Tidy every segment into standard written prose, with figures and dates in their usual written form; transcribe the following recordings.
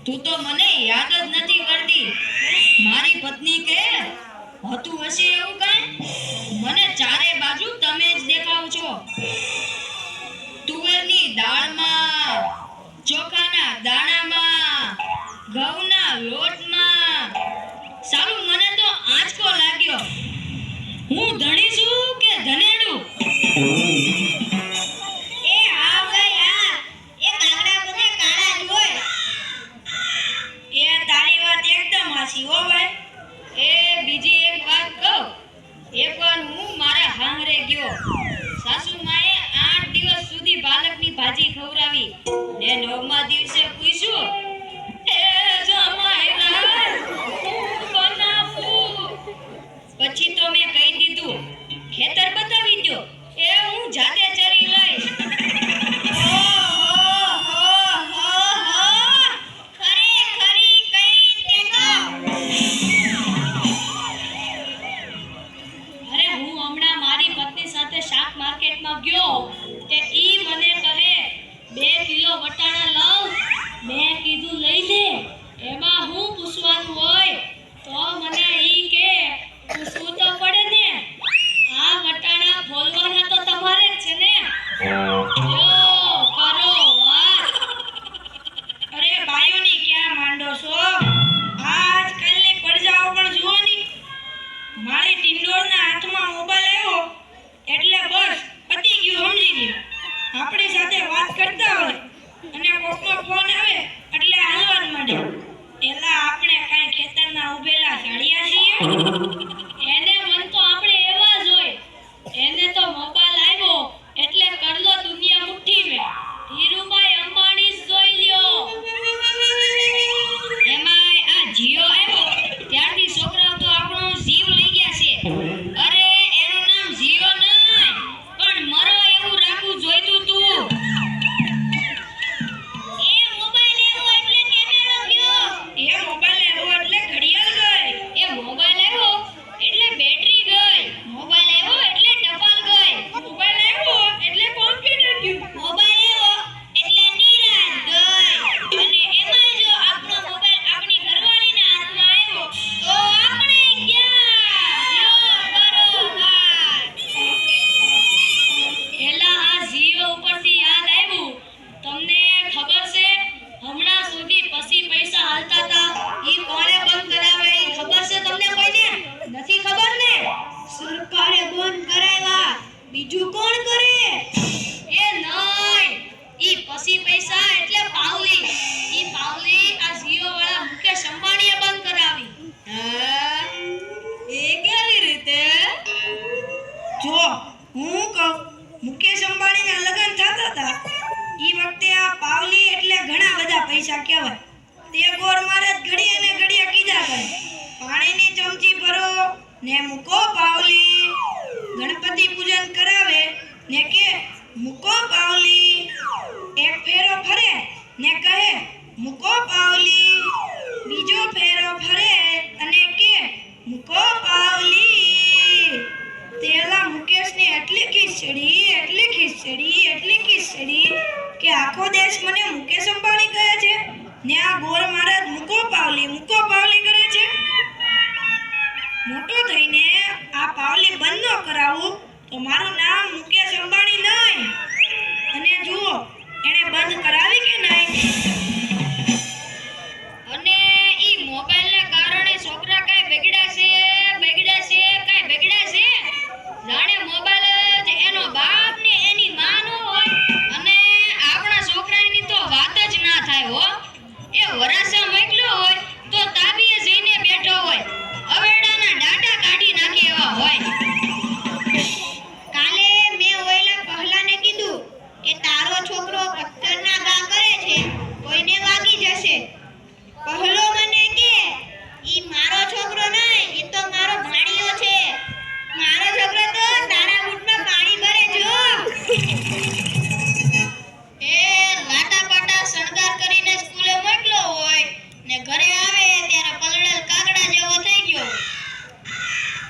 તું તો મને યાદ જ નથી કરતી. મારી પત્ની કે હતું હશે એવું કાંઈ? મને ચારે બાજુ તમે જ દેખાવ છો. તુવેરની દાળમાં, ચોખાના દાણામાં, ઘઉંના લોટમાં. સાલું મને તો આંચકો લાગ્યો. હું ધણી છું કે ધનેડું? બીજી એક વાત કહું. એકવાર હું મારા હાંગરે ગયો. સાસુમાએ 8 દિવસ સુધી પાલકની ભાજી ખવડાવી ને 9મા દિવસે પૂછ્યું, એ જમાઈ રાજ બનાવું. પછી તો મેં કહી દીધું, ખેતર બતાવી દો, એ હું જાતે ચરી લઈશ. ગયો તે ઈ મને કહે 2 કિલો વટાણા લાવ. મેં કીધું પાવલી એટલે ઘણા બધા પૈસા કહેવાય. તે ગોર મહારાજ ઘડીએ ને ઘડીએ કીધા કરે, પાણીની ચમચી ભરો ને મૂકો પાવલી. ગણપતિ પૂજન કરાવે ને કે મૂકો પાવલી. એક ફેરો ફરે ને કહે મૂકો પાવલી. બીજો ફેરો ફરે અને કે મૂકો પાવલી. તેલા મુકેશને એટલી ખીચડી કે આખો દેશ મને મુકેશ અંબાણી કહે છે ને આ ગોર મહારાજ મૂકો પાવલી કરે છે. મોટો થઈને આ પાવલી બંધ ન કરાવું તો મારું નામ મુકેશ અંબાણી નહીં. અને જુઓ એણે બંધ કરાવી કે નહીં. અને ઈ મોબાઈલને કારણે છોકરા કાંઈ બગડ્યા છે જાણે મોબાઈલ જ એનો બાપ ને એની માં નો હોય. અને આપણા છોકરાની તો વાત જ ના થાય હો. એ વરાસા મોકલ્યો હોય તો તાબીએ જઈને બેઠો હોય, અવેડાના ડાટા કાઢી નાખે એવા હોય. કાલે મેં ઓયલા પહલાને કીધું કે તારો છોકરો પથ્થરના ઘા કરે છે, કોઈને વાગી જશે. પહલો મને કે ઈ મારો છોકરો નહીં, ઈ તો મારો ભાણિયો છે. મારો છોકરો તો તારા બૂટમાં પાણી ભરે જો. એ લાટાપાટા શણગાર કરીને સ્કૂલે મોકલ્યો હોય ને ઘરે આવે ત્યારે પલળેલ કાગડા જેવો થઈ ગયો.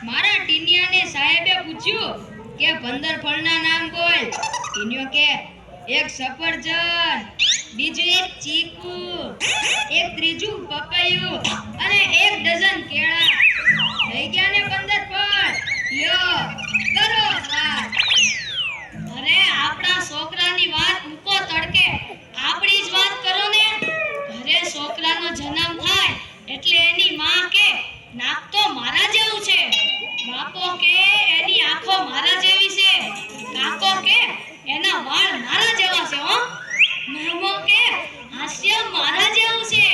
મારા ટીનિયાને સાહેબે પૂછ્યું કે 15 ફળના નામ બોલ. ટીનિયો કે એક સફરજન, બીજું એક ચીકુ, એક ત્રીજું પપૈયું અને 1 ડઝન કેળા. થઈ ગયા ને 15 ફળ. લ્યો કરો વાત. અરે આપણા છોકરાની વાત મૂકો તડકે, આપણી જ વાત કરો ને. ઘરે છોકરાનો જન્મ થાય એટલે એની માં કે નાક તો મારા જેવું છે, બાપો કે એની આંખો મારા જેવી છે, કાકો કે એના વાળ મારા જેવા છે હો, મામો કે હાસ્ય મારા જેવું છે.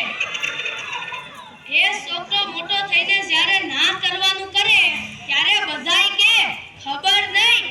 એ છોકરો મોટો થઈને જ્યારે ના કરવાનું કરે ત્યારે બધાય કે ખબર નહીં